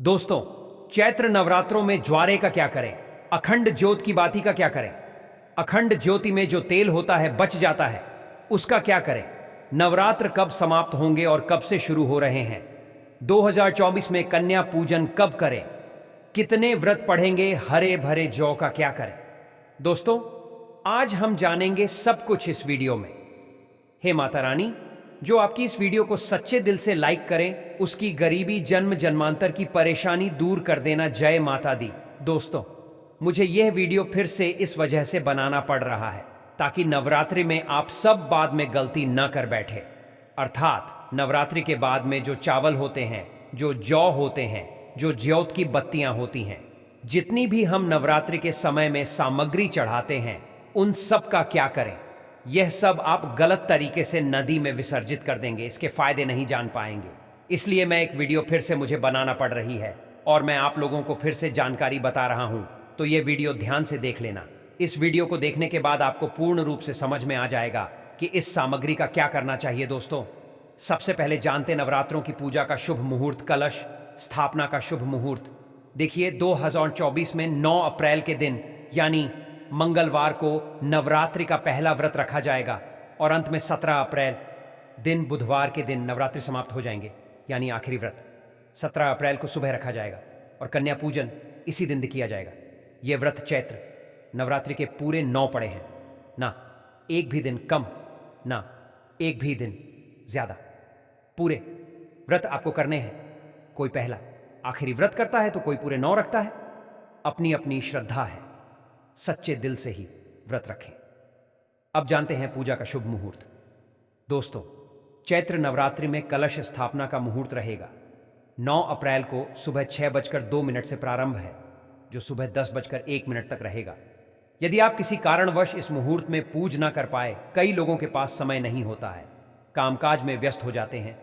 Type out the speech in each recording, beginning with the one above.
दोस्तों, चैत्र नवरात्रों में ज्वारे का क्या करें? अखंड ज्योत की बाती का क्या करें? अखंड ज्योति में जो तेल होता है बच जाता है, उसका क्या करें? नवरात्र कब समाप्त होंगे और कब से शुरू हो रहे हैं? 2024 में कन्या पूजन कब करें? कितने व्रत पढ़ेंगे? हरे भरे जौ का क्या करें? दोस्तों, आज हम जानेंगे सब कुछ इस वीडियो में। हे माता रानी, जो आपकी इस वीडियो को सच्चे दिल से लाइक करें, उसकी गरीबी जन्म जन्मांतर की परेशानी दूर कर देना। जय माता दी। दोस्तों, मुझे यह वीडियो फिर से इस वजह से बनाना पड़ रहा है ताकि नवरात्रि में आप सब बाद में गलती न कर बैठे। अर्थात नवरात्रि के बाद में जो चावल होते हैं, जो जौ होते हैं, जो ज्योत की बत्तियां होती हैं, जितनी भी हम नवरात्रि के समय में सामग्री चढ़ाते हैं, उन सब का क्या करें? यह सब आप गलत तरीके से नदी में विसर्जित कर देंगे, इसके फायदे नहीं जान पाएंगे। इसलिए मैं एक वीडियो फिर से मुझे बनाना पड़ रही है और मैं आप लोगों को फिर से जानकारी बता रहा हूं, तो यह वीडियो ध्यान से देख लेना। इस वीडियो को देखने के बाद आपको पूर्ण रूप से समझ में आ जाएगा कि इस सामग्री का क्या करना चाहिए। दोस्तों, सबसे पहले जानते नवरात्रों की पूजा का शुभ मुहूर्त, कलश स्थापना का शुभ मुहूर्त। देखिए, 2024 में 9 अप्रैल के दिन यानी मंगलवार को नवरात्रि का पहला व्रत रखा जाएगा और अंत में 17 अप्रैल दिन बुधवार के दिन नवरात्रि समाप्त हो जाएंगे, यानी आखिरी व्रत 17 अप्रैल को सुबह रखा जाएगा और कन्या पूजन इसी दिन किया जाएगा। यह व्रत चैत्र नवरात्रि के पूरे 9 पड़े हैं, ना एक भी दिन कम, ना एक भी दिन ज्यादा। पूरे व्रत आपको करने हैं। कोई पहला आखिरी व्रत करता है तो कोई पूरे 9 रखता है। अपनी अपनी श्रद्धा है, सच्चे दिल से ही व्रत रखें। अब जानते हैं पूजा का शुभ मुहूर्त। दोस्तों, चैत्र नवरात्रि में कलश स्थापना का मुहूर्त रहेगा 9 अप्रैल को सुबह 6:02 से प्रारंभ है, जो सुबह 10:01 तक रहेगा। यदि आप किसी कारणवश इस मुहूर्त में पूज ना कर पाए, कई लोगों के पास समय नहीं होता है, कामकाज में व्यस्त हो जाते हैं,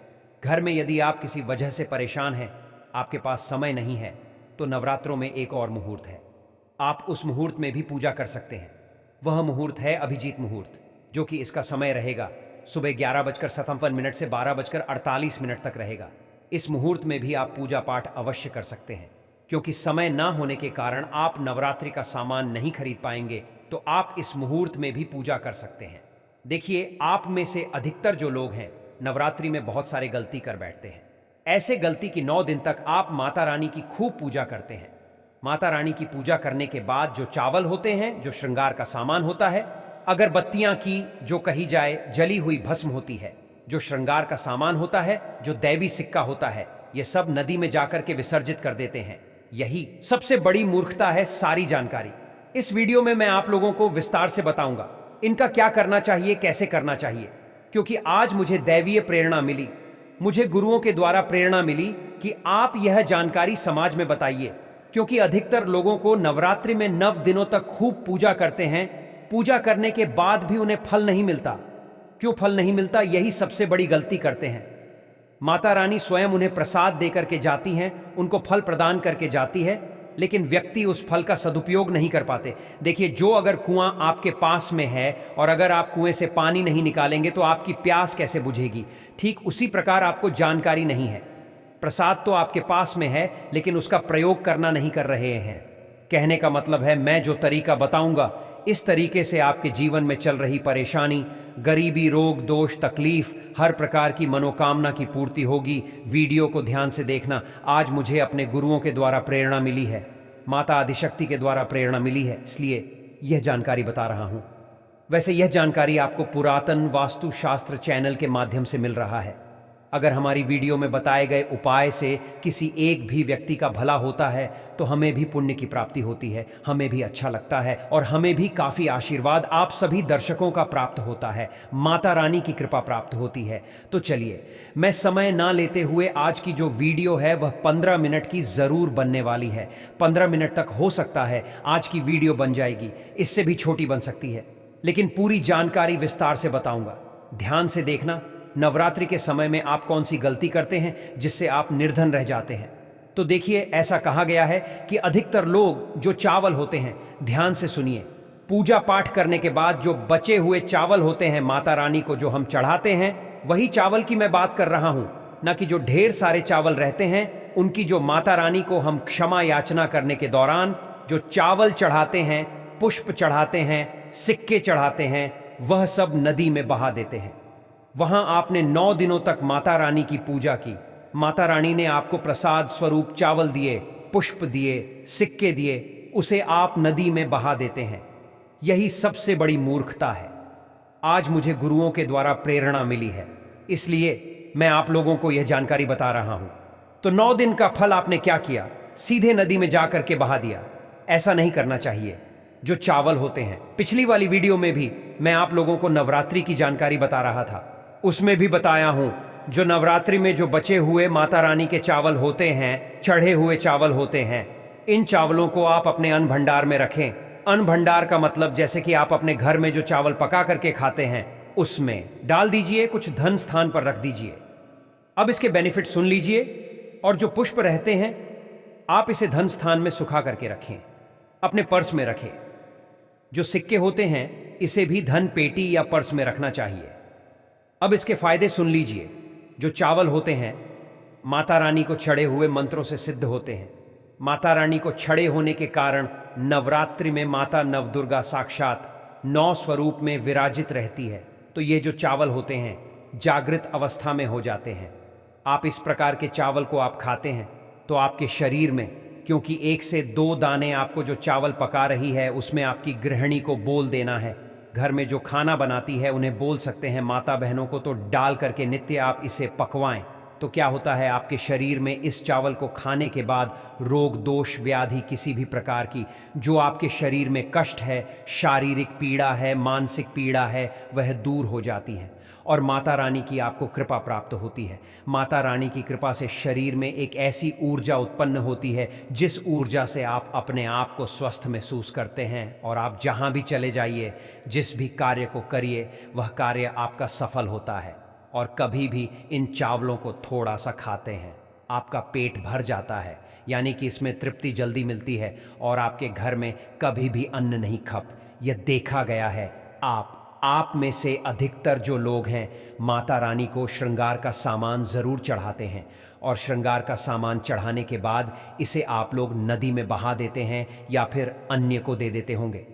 घर में यदि आप किसी वजह से परेशान हैं, आपके पास समय नहीं है, तो नवरात्रों में एक और मुहूर्त है। आप उस मुहूर्त में भी पूजा कर सकते हैं। वह मुहूर्त है अभिजीत मुहूर्त, जो कि इसका समय रहेगा सुबह 11:57 से 12:48 तक रहेगा। इस मुहूर्त में भी आप पूजा पाठ अवश्य कर सकते हैं। क्योंकि समय ना होने के कारण आप नवरात्रि का सामान नहीं खरीद पाएंगे, तो आप इस मुहूर्त में भी पूजा कर सकते हैं। देखिए, आप में से अधिकतर जो लोग हैं नवरात्रि में बहुत सारे गलती कर बैठते हैं। ऐसे गलती की 9 दिन तक आप माता रानी की खूब पूजा करते हैं। माता रानी की पूजा करने के बाद जो चावल होते हैं, जो श्रृंगार का सामान होता है, अगरबत्तियां की जो कही जाए, जली हुई भस्म होती है, जो श्रृंगार का सामान होता है, जो दैवी सिक्का होता है, यह सब नदी में जाकर के विसर्जित कर देते हैं। यही सबसे बड़ी मूर्खता है। सारी जानकारी इस वीडियो में मैं आप लोगों को विस्तार से बताऊंगा। इनका क्या करना चाहिए, कैसे करना चाहिए, क्योंकि आज मुझे दैवीय प्रेरणा मिली, मुझे गुरुओं के द्वारा प्रेरणा मिली कि आप यह जानकारी समाज में बताइए। क्योंकि अधिकतर लोगों को नवरात्रि में 9 दिनों तक खूब पूजा करते हैं, पूजा करने के बाद भी उन्हें फल नहीं मिलता। क्यों फल नहीं मिलता? यही सबसे बड़ी गलती करते हैं। माता रानी स्वयं उन्हें प्रसाद देकर के जाती हैं, उनको फल प्रदान करके जाती है, लेकिन व्यक्ति उस फल का सदुपयोग नहीं कर पाते। देखिए, जो अगर कुआं आपके पास में है और अगर आप कुएं से पानी नहीं निकालेंगे तो आपकी प्यास कैसे बुझेगी? ठीक उसी प्रकार आपको जानकारी नहीं है। प्रसाद तो आपके पास में है, लेकिन उसका प्रयोग करना नहीं कर रहे हैं। कहने का मतलब है, मैं जो तरीका बताऊंगा, इस तरीके से आपके जीवन में चल रही परेशानी, गरीबी, रोग, दोष, तकलीफ, हर प्रकार की मनोकामना की पूर्ति होगी। वीडियो को ध्यान से देखना। आज मुझे अपने गुरुओं के द्वारा प्रेरणा मिली है, माता आदिशक्ति के द्वारा प्रेरणा मिली है, इसलिए यह जानकारी बता रहा हूं। वैसे यह जानकारी आपको पुरातन वास्तुशास्त्र चैनल के माध्यम से मिल रहा है। अगर हमारी वीडियो में बताए गए उपाय से किसी एक भी व्यक्ति का भला होता है, तो हमें भी पुण्य की प्राप्ति होती है, हमें भी अच्छा लगता है और हमें भी काफ़ी आशीर्वाद आप सभी दर्शकों का प्राप्त होता है, माता रानी की कृपा प्राप्त होती है। तो चलिए, मैं समय ना लेते हुए आज की जो वीडियो है वह 15 मिनट की ज़रूर बनने वाली है। 15 मिनट तक हो सकता है आज की वीडियो बन जाएगी, इससे भी छोटी बन सकती है, लेकिन पूरी जानकारी विस्तार से बताऊंगा। ध्यान से देखना। नवरात्रि के समय में आप कौन सी गलती करते हैं जिससे आप निर्धन रह जाते हैं? तो देखिए, ऐसा कहा गया है कि अधिकतर लोग जो चावल होते हैं, ध्यान से सुनिए, पूजा पाठ करने के बाद जो बचे हुए चावल होते हैं माता रानी को जो हम चढ़ाते हैं, वही चावल की मैं बात कर रहा हूं, ना कि जो ढेर सारे चावल रहते हैं उनकी जो माता रानी को हम क्षमा याचना करने के दौरान जो चावल चढ़ाते हैं, पुष्प चढ़ाते हैं, सिक्के चढ़ाते हैं, वह सब नदी में बहा देते हैं। वहां आपने 9 दिनों तक माता रानी की पूजा की। माता रानी ने आपको प्रसाद स्वरूप चावल दिए, पुष्प दिए, सिक्के दिए, उसे आप नदी में बहा देते हैं। यही सबसे बड़ी मूर्खता है। आज मुझे गुरुओं के द्वारा प्रेरणा मिली है, इसलिए मैं आप लोगों को यह जानकारी बता रहा हूं। तो 9 दिन का फल आपने क्या किया? सीधे नदी में जाकर के बहा दिया। ऐसा नहीं करना चाहिए। जो चावल होते हैं, पिछली वाली वीडियो में भी मैं आप लोगों को नवरात्रि की जानकारी बता रहा था, उसमें भी बताया हूं जो नवरात्रि में जो बचे हुए माता रानी के चावल होते हैं, चढ़े हुए चावल होते हैं, इन चावलों को आप अपने अन्न भंडार में रखें। अन्न भंडार का मतलब जैसे कि आप अपने घर में जो चावल पका करके खाते हैं उसमें डाल दीजिए, कुछ धन स्थान पर रख दीजिए। अब इसके बेनिफिट सुन लीजिए। और जो पुष्प रहते हैं आप इसे धन स्थान में सुखा करके रखें, अपने पर्स में रखें। जो सिक्के होते हैं इसे भी धन पेटी या पर्स में रखना चाहिए। अब इसके फायदे सुन लीजिए। जो चावल होते हैं माता रानी को चढ़े हुए मंत्रों से सिद्ध होते हैं। माता रानी को छड़े होने के कारण नवरात्रि में माता नवदुर्गा साक्षात 9 स्वरूप में विराजित रहती है। तो ये जो चावल होते हैं जागृत अवस्था में हो जाते हैं। आप इस प्रकार के चावल को आप खाते हैं तो आपके शरीर में, क्योंकि 1 से 2 दाने आपको जो चावल पका रही है उसमें आपकी गृहिणी को बोल देना है। घर में जो खाना बनाती है उन्हें बोल सकते हैं माता बहनों को, तो डाल करके नित्य आप इसे पकवाएं। तो क्या होता है, आपके शरीर में इस चावल को खाने के बाद रोग दोष व्याधि किसी भी प्रकार की जो आपके शरीर में कष्ट है, शारीरिक पीड़ा है, मानसिक पीड़ा है, वह दूर हो जाती है और माता रानी की आपको कृपा प्राप्त होती है। माता रानी की कृपा से शरीर में एक ऐसी ऊर्जा उत्पन्न होती है जिस ऊर्जा से आप अपने आप को स्वस्थ महसूस करते हैं और आप जहाँ भी चले जाइए, जिस भी कार्य को करिए, वह कार्य आपका सफल होता है। और कभी भी इन चावलों को थोड़ा सा खाते हैं आपका पेट भर जाता है, यानी कि इसमें तृप्ति जल्दी मिलती है और आपके घर में कभी भी अन्न नहीं खप। यह देखा गया है। आप में से अधिकतर जो लोग हैं माता रानी को श्रृंगार का सामान ज़रूर चढ़ाते हैं और श्रृंगार का सामान चढ़ाने के बाद इसे आप लोग नदी में बहा देते हैं या फिर अन्य को दे देते होंगे।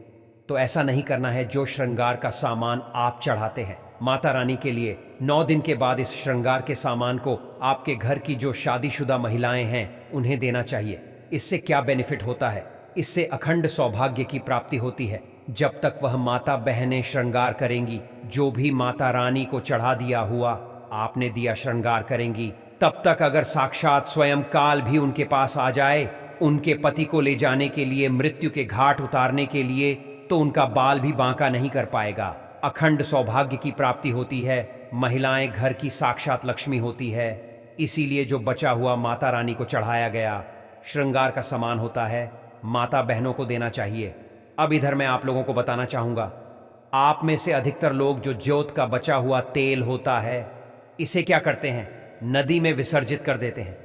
तो ऐसा नहीं करना है। जो श्रृंगार का सामान आप चढ़ाते हैं माता रानी के लिए, 9 दिन के बाद इस श्रृंगार के सामान को आपके घर की जो शादीशुदा महिलाएं हैं उन्हें देना चाहिए। इससे क्या बेनिफिट होता है? इससे अखंड सौभाग्य की प्राप्ति होती है। जब तक वह माता बहनें श्रृंगार करेंगी, जो भी माता रानी को चढ़ा दिया हुआ आपने दिया श्रृंगार करेंगी, तब तक अगर साक्षात स्वयं काल भी उनके पास आ जाए उनके पति को ले जाने के लिए, मृत्यु के घाट उतारने के लिए, तो उनका बाल भी बांका नहीं कर पाएगा। अखंड सौभाग्य की प्राप्ति होती है। महिलाएं घर की साक्षात लक्ष्मी होती है। इसीलिए जो बचा हुआ माता रानी को चढ़ाया गया श्रृंगार का सामान होता है, माता बहनों को देना चाहिए। अब इधर मैं आप लोगों को बताना चाहूँगा, आप में से अधिकतर लोग जो ज्योत का बचा हुआ तेल होता है इसे क्या करते हैं? नदी में विसर्जित कर देते हैं।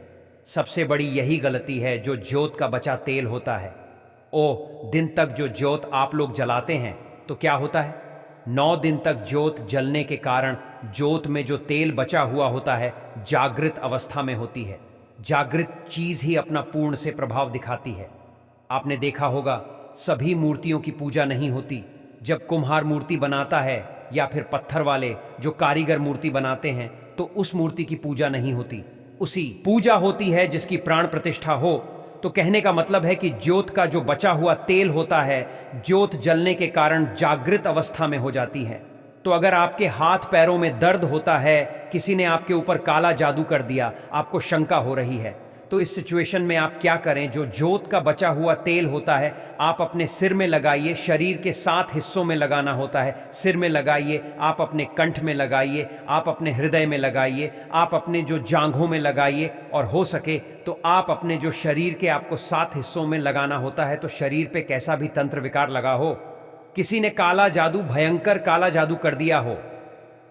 सबसे बड़ी यही गलती है। जो ज्योत का बचा तेल होता है, दिन तक जो ज्योत आप लोग जलाते हैं तो क्या होता है, 9 दिन तक ज्योत जलने के कारण ज्योत में जो तेल बचा हुआ होता है जागृत अवस्था में होती है। जागृत चीज ही अपना पूर्ण से प्रभाव दिखाती है। आपने देखा होगा सभी मूर्तियों की पूजा नहीं होती। जब कुम्हार मूर्ति बनाता है या फिर पत्थर वाले जो कारीगर मूर्ति बनाते हैं तो उस मूर्ति की पूजा नहीं होती, उसी पूजा होती है जिसकी प्राण प्रतिष्ठा हो। तो कहने का मतलब है कि ज्योत का जो बचा हुआ तेल होता है ज्योत जलने के कारण जागृत अवस्था में हो जाती है। तो अगर आपके हाथ पैरों में दर्द होता है, किसी ने आपके ऊपर काला जादू कर दिया, आपको शंका हो रही है, तो इस सिचुएशन में आप क्या करें? जो ज्योत का बचा हुआ तेल होता है आप अपने सिर में लगाइए। शरीर के 7 हिस्सों में लगाना होता है। सिर में लगाइए, आप अपने कंठ में लगाइए, आप अपने हृदय में लगाइए, आप अपने जो जांघों में लगाइए, और हो सके तो आप अपने जो शरीर के आपको 7 हिस्सों में लगाना होता है। तो शरीर पे कैसा भी तंत्र विकार लगा हो, किसी ने काला जादू, भयंकर काला जादू कर दिया हो,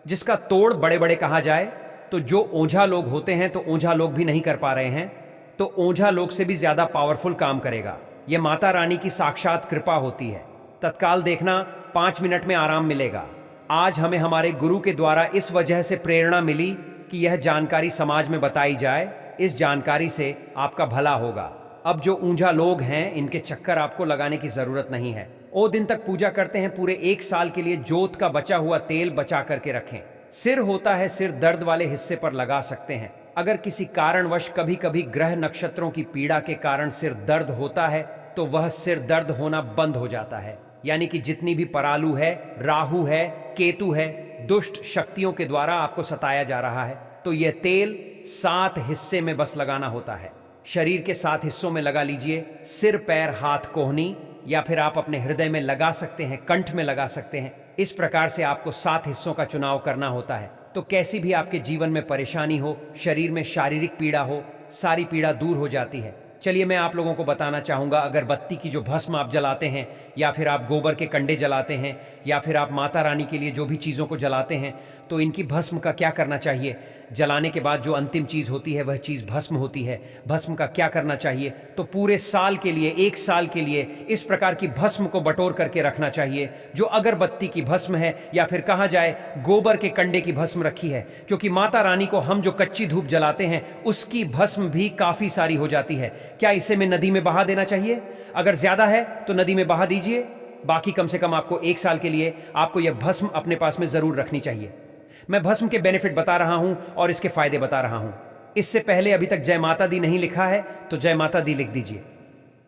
जिसका तोड़ बड़े बड़े कहा जाए, तो जो ओझा लोग होते हैं तो ओझा लोग भी नहीं कर पा रहे हैं, तो ओझा लोग से भी ज्यादा पावरफुल काम करेगा। यह माता रानी की साक्षात कृपा होती है। तत्काल देखना, 5 मिनट में आराम मिलेगा। आज हमें हमारे गुरु के द्वारा इस वजह से प्रेरणा मिली कि यह जानकारी समाज में बताई जाए इस जानकारी से आपका भला होगा। अब जो ऊंझा लोग हैं, इनके चक्कर आपको लगाने की जरूरत नहीं है। वो दिन तक पूजा करते हैं, पूरे 1 साल के लिए जोत का बचा हुआ तेल बचा करके रखें। सिर होता है, सिर दर्द वाले हिस्से पर लगा सकते हैं। अगर किसी कारणवश कभी कभी ग्रह नक्षत्रों की पीड़ा के कारण सिर दर्द होता है तो वह सिर दर्द होना बंद हो जाता है। यानी कि जितनी भी परालू है, राहु है, केतु है, दुष्ट शक्तियों के द्वारा आपको सताया जा रहा है, तो यह तेल 7 हिस्से में बस लगाना होता है। शरीर के 7 हिस्सों में लगा लीजिए। सिर, पैर, हाथ, कोहनी, या फिर आप अपने हृदय में लगा सकते हैं, कंठ में लगा सकते हैं। इस प्रकार से आपको 7 हिस्सों का चुनाव करना होता है। तो कैसी भी आपके जीवन में परेशानी हो, शरीर में शारीरिक पीड़ा हो, सारी पीड़ा दूर हो जाती है। चलिए मैं आप लोगों को बताना चाहूँगा, अगरबत्ती की जो भस्म आप जलाते हैं, या फिर आप गोबर के कंडे जलाते हैं, या फिर आप माता रानी के लिए जो भी चीज़ों को जलाते हैं, तो इनकी भस्म का क्या करना चाहिए। जलाने के बाद जो अंतिम चीज़ होती है वह चीज़ भस्म होती है। भस्म का क्या करना चाहिए, तो पूरे साल के लिए, 1 साल के लिए इस प्रकार की भस्म को बटोर करके रखना चाहिए। जो अगरबत्ती की भस्म है, या फिर कहा जाए गोबर के कंडे की भस्म रखी है, क्योंकि माता रानी को हम जो कच्ची धूप जलाते हैं उसकी भस्म भी काफ़ी सारी हो जाती है। क्या इसे मैं नदी में बहा देना चाहिए? अगर ज़्यादा है तो नदी में बहा दीजिए। बाकी कम से कम आपको 1 साल के लिए आपको यह भस्म अपने पास में ज़रूर रखनी चाहिए। मैं भस्म के बेनिफिट बता रहा हूं और इसके फायदे बता रहा हूं। इससे पहले अभी तक जय माता दी नहीं लिखा है तो जय माता दी लिख दीजिए।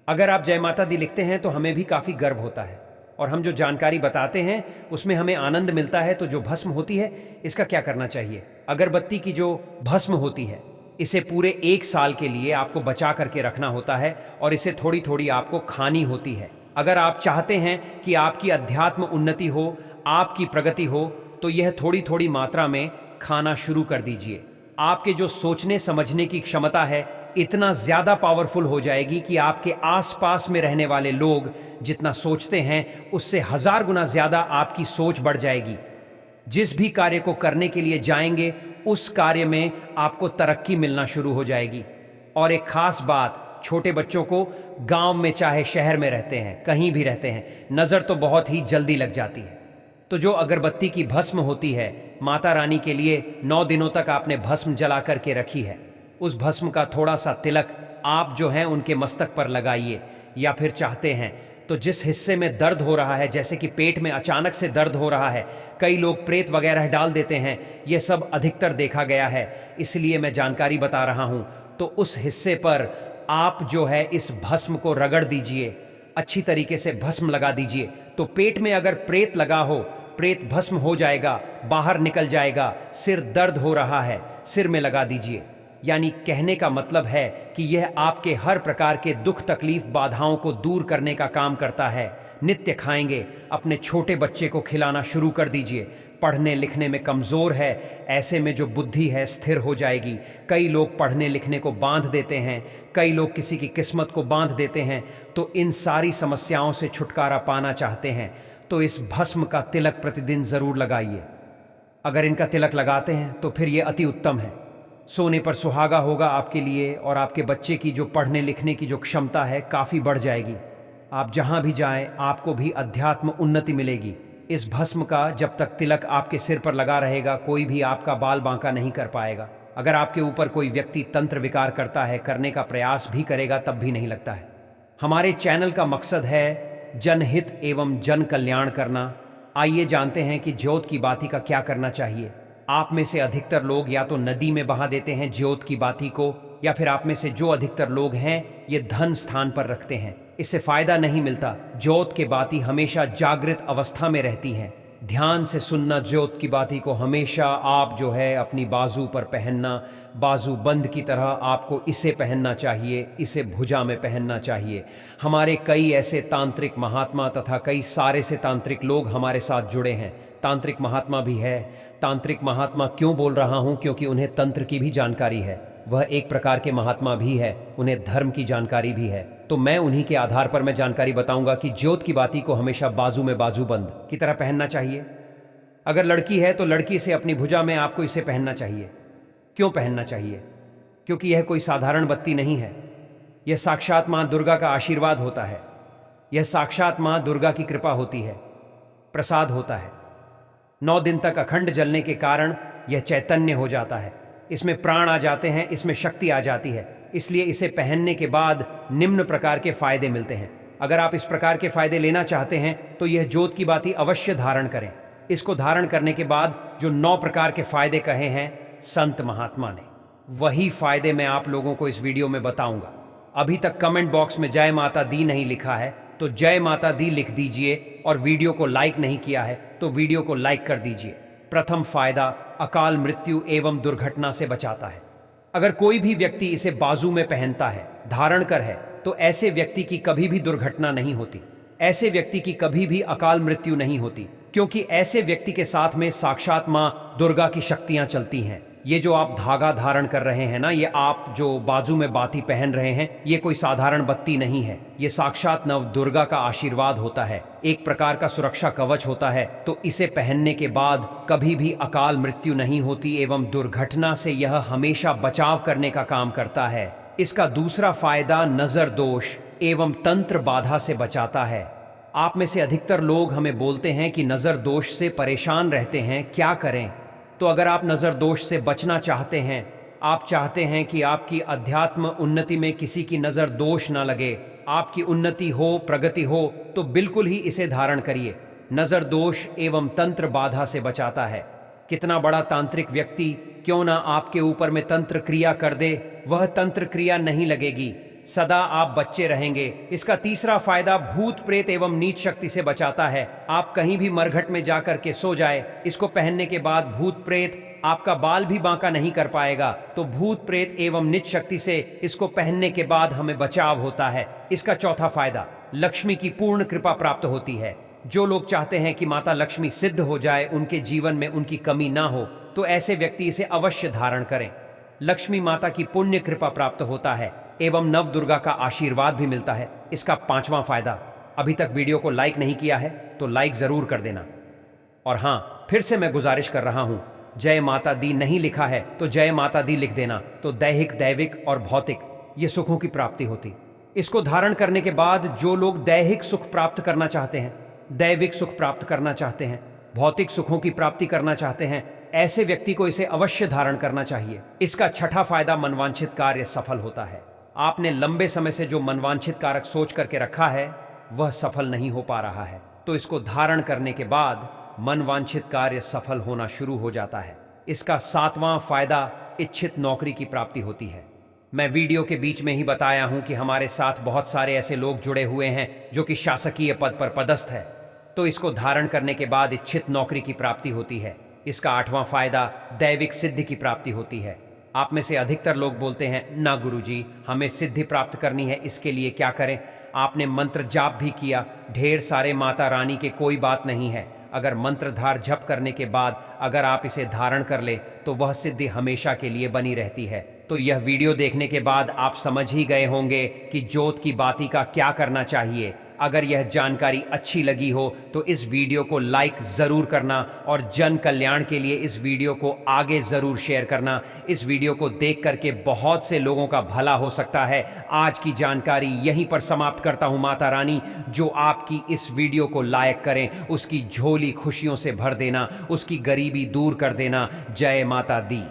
अगर आप जय माता दी लिखते हैं तो हमें भी काफ़ी गर्व होता है, और हम जो जानकारी बताते हैं उसमें हमें आनंद मिलता है। तो जो भस्म होती है, इसका क्या करना चाहिए। अगरबत्ती की जो भस्म होती है, इसे पूरे 1 साल के लिए आपको बचा करके रखना होता है, और इसे थोड़ी थोड़ी आपको खानी होती है। अगर आप चाहते हैं कि आपकी अध्यात्म उन्नति हो, आपकी प्रगति हो, तो यह थोड़ी थोड़ी मात्रा में खाना शुरू कर दीजिए। आपके जो सोचने समझने की क्षमता है इतना ज़्यादा पावरफुल हो जाएगी कि आपके आसपास में रहने वाले लोग जितना सोचते हैं उससे 1000 गुना ज़्यादा आपकी सोच बढ़ जाएगी। जिस भी कार्य को करने के लिए जाएंगे उस कार्य में आपको तरक्की मिलना शुरू हो जाएगी। और एक खास बात, छोटे बच्चों को गांव में चाहे शहर में रहते हैं, कहीं भी रहते हैं, नज़र तो बहुत ही जल्दी लग जाती है। तो जो अगरबत्ती की भस्म होती है, माता रानी के लिए 9 दिनों तक आपने भस्म जला करके रखी है, उस भस्म का थोड़ा सा तिलक आप जो हैं उनके मस्तक पर लगाइए। या फिर चाहते हैं तो जिस हिस्से में दर्द हो रहा है, जैसे कि पेट में अचानक से दर्द हो रहा है, कई लोग प्रेत वगैरह डाल देते हैं, ये सब अधिकतर देखा गया है, इसलिए मैं जानकारी बता रहा हूँ। तो उस हिस्से पर आप जो है इस भस्म को रगड़ दीजिए, अच्छी तरीके से भस्म लगा दीजिए। तो पेट में अगर प्रेत लगा हो, प्रेत भस्म हो जाएगा, बाहर निकल जाएगा। सिर दर्द हो रहा है, सिर में लगा दीजिए। यानी कहने का मतलब है कि यह आपके हर प्रकार के दुख, तकलीफ, बाधाओं को दूर करने का काम करता है। नित्य खाएंगे। अपने छोटे बच्चे को खिलाना शुरू कर दीजिए। पढ़ने लिखने में कमज़ोर है, ऐसे में जो बुद्धि है स्थिर हो जाएगी। कई लोग पढ़ने लिखने को बांध देते हैं, कई लोग किसी की किस्मत को बांध देते हैं। तो इन सारी समस्याओं से छुटकारा पाना चाहते हैं तो इस भस्म का तिलक प्रतिदिन ज़रूर लगाइए। अगर इनका तिलक लगाते हैं तो फिर ये अति उत्तम है। सोने पर सुहागा होगा आपके लिए, और आपके बच्चे की जो पढ़ने लिखने की जो क्षमता है काफ़ी बढ़ जाएगी। आप जहाँ भी जाएं आपको भी अध्यात्म उन्नति मिलेगी। इस भस्म का जब तक तिलक आपके सिर पर लगा रहेगा, कोई भी आपका बाल बांका नहीं कर पाएगा। अगर आपके ऊपर कोई व्यक्ति तंत्र विकार करता है, करने का प्रयास भी करेगा, तब भी नहीं लगता है। हमारे चैनल का मकसद है जनहित एवं जन कल्याण करना। आइए जानते हैं कि ज्योत की बाती का क्या करना चाहिए। आप में से अधिकतर लोग या तो नदी में बहा देते हैं ज्योत की बाती को, या फिर आप में से जो अधिकतर लोग हैं ये धन स्थान पर रखते हैं। इससे फायदा नहीं मिलता। ज्योत के बाती हमेशा जागृत अवस्था में रहती हैं। ध्यान से सुनना ज्योत की बाती को। हमेशा आप जो है अपनी बाजू पर पहनना, बाजू बंद की तरह आपको इसे पहनना चाहिए, इसे भुजा में पहनना चाहिए। हमारे कई ऐसे तांत्रिक महात्मा तथा कई सारे से तांत्रिक लोग हमारे साथ जुड़े हैं। तांत्रिक महात्मा भी है। तांत्रिक महात्मा क्यों बोल रहा हूँ, क्योंकि उन्हें तंत्र की भी जानकारी है। वह एक प्रकार के महात्मा भी है, उन्हें धर्म की जानकारी भी है। तो मैं उन्हीं के आधार पर मैं जानकारी बताऊंगा कि ज्योत की बाती को हमेशा बाजू में बाजूबंद की तरह पहनना चाहिए। अगर लड़की है तो लड़की से अपनी भुजा में आपको इसे पहनना चाहिए। क्यों पहनना चाहिए? क्योंकि यह कोई साधारण बत्ती नहीं है। यह साक्षात माँ दुर्गा का आशीर्वाद होता है। यह साक्षात माँ दुर्गा की कृपा होती है, प्रसाद होता है। 9 दिन तक अखंड जलने के कारण यह चैतन्य हो जाता है। इसमें प्राण आ जाते हैं, इसमें शक्ति आ जाती है। इसलिए इसे पहनने के बाद निम्न प्रकार के फायदे मिलते हैं। अगर आप इस प्रकार के फायदे लेना चाहते हैं तो यह जोत की बाती अवश्य धारण करें। इसको धारण करने के बाद जो 9 प्रकार के फायदे कहे हैं संत महात्मा ने, वही फायदे मैं आप लोगों को इस वीडियो में बताऊंगा। अभी तक कमेंट बॉक्स में जय माता दी नहीं लिखा है तो जय माता दी लिख दीजिए, और वीडियो को लाइक नहीं किया है तो वीडियो को लाइक कर दीजिए। प्रथम फायदा, अकाल मृत्यु एवं दुर्घटना से बचाता है। अगर कोई भी व्यक्ति इसे बाजू में पहनता है, धारण कर है, तो ऐसे व्यक्ति की कभी भी दुर्घटना नहीं होती, ऐसे व्यक्ति की कभी भी अकाल मृत्यु नहीं होती, क्योंकि ऐसे व्यक्ति के साथ में साक्षात मां दुर्गा की शक्तियां चलती हैं। ये जो आप धागा धारण कर रहे हैं ना, ये आप जो बाजू में बाती पहन रहे हैं, ये कोई साधारण बत्ती नहीं है, ये साक्षात नव दुर्गा का आशीर्वाद होता है, एक प्रकार का सुरक्षा कवच होता है। तो इसे पहनने के बाद कभी भी अकाल मृत्यु नहीं होती एवं दुर्घटना से यह हमेशा बचाव करने का काम करता है। इसका दूसरा फायदा, नजर दोष एवं तंत्र बाधा से बचाता है। आप में से अधिकतर लोग हमें बोलते हैं कि नजर दोष से परेशान रहते हैं, क्या करें? तो अगर आप नजर दोष से बचना चाहते हैं, आप चाहते हैं कि आपकी अध्यात्म उन्नति में किसी की नजर दोष ना लगे, आपकी उन्नति हो, प्रगति हो, तो बिल्कुल ही इसे धारण करिए। नजर दोष एवं तंत्र बाधा से बचाता है। कितना बड़ा तांत्रिक व्यक्ति क्यों ना आपके ऊपर में तंत्र क्रिया कर दे, वह तंत्र क्रिया नहीं लगेगी, सदा आप बच्चे रहेंगे। इसका तीसरा फायदा, भूत प्रेत एवं नीच शक्ति से बचाता है। आप कहीं भी मरघट में जाकर के सो जाए, इसको पहनने के बाद भूत प्रेत आपका बाल भी बांका नहीं कर पाएगा। तो भूत प्रेत एवं नीच शक्ति से इसको पहनने के बाद हमें बचाव होता है। इसका चौथा फायदा, लक्ष्मी की पूर्ण कृपा प्राप्त होती है। जो लोग चाहते हैं कि माता लक्ष्मी सिद्ध हो जाए, उनके जीवन में उनकी कमी ना हो, तो ऐसे व्यक्ति इसे अवश्य धारण करें। लक्ष्मी माता की पुण्य कृपा प्राप्त होता है एवं नव दुर्गा का आशीर्वाद भी मिलता है। इसका पांचवा फायदा, अभी तक वीडियो को लाइक नहीं किया है तो लाइक जरूर कर देना। और हाँ, फिर से मैं गुजारिश कर रहा हूं, जय माता दी नहीं लिखा है तो जय माता दी लिख देना, तो दैहिक, दैविक और भौतिक ये सुखों की प्राप्ति होती। इसको धारण करने के बाद जो लोग दैहिक सुख प्राप्त करना चाहते हैं, दैविक सुख प्राप्त करना चाहते हैं, भौतिक सुखों की प्राप्ति करना चाहते हैं, ऐसे व्यक्ति को इसे अवश्य धारण करना चाहिए। इसका छठा फायदा, मनवांछित कार्य सफल होता है। आपने लंबे समय से जो मनवांछित कारक सोच करके रखा है वह सफल नहीं हो पा रहा है, तो इसको धारण करने के बाद मनवांछित कार्य सफल होना शुरू हो जाता है। इसका सातवां फायदा, इच्छित नौकरी की प्राप्ति होती है। मैं वीडियो के बीच में ही बताया हूं कि हमारे साथ बहुत सारे ऐसे लोग जुड़े हुए हैं जो कि शासकीय पद पर पदस्थ है, तो इसको धारण करने के बाद इच्छित नौकरी की प्राप्ति होती है। इसका आठवां फायदा, दैविक सिद्धि की प्राप्ति होती है। आप में से अधिकतर लोग बोलते हैं, ना गुरुजी, हमें सिद्धि प्राप्त करनी है, इसके लिए क्या करें? आपने मंत्र जाप भी किया, ढेर सारे माता रानी के, कोई बात नहीं है। अगर मंत्रधार जप करने के बाद अगर आप इसे धारण कर ले तो वह सिद्धि हमेशा के लिए बनी रहती है। तो यह वीडियो देखने के बाद आप समझ ही गए होंगे कि जोत की बाती का क्या करना चाहिए। अगर यह जानकारी अच्छी लगी हो तो इस वीडियो को लाइक ज़रूर करना और जन कल्याण के लिए इस वीडियो को आगे ज़रूर शेयर करना। इस वीडियो को देख करके बहुत से लोगों का भला हो सकता है। आज की जानकारी यहीं पर समाप्त करता हूं। माता रानी जो आपकी इस वीडियो को लाइक करें, उसकी झोली खुशियों से भर देना, उसकी गरीबी दूर कर देना। जय माता दी।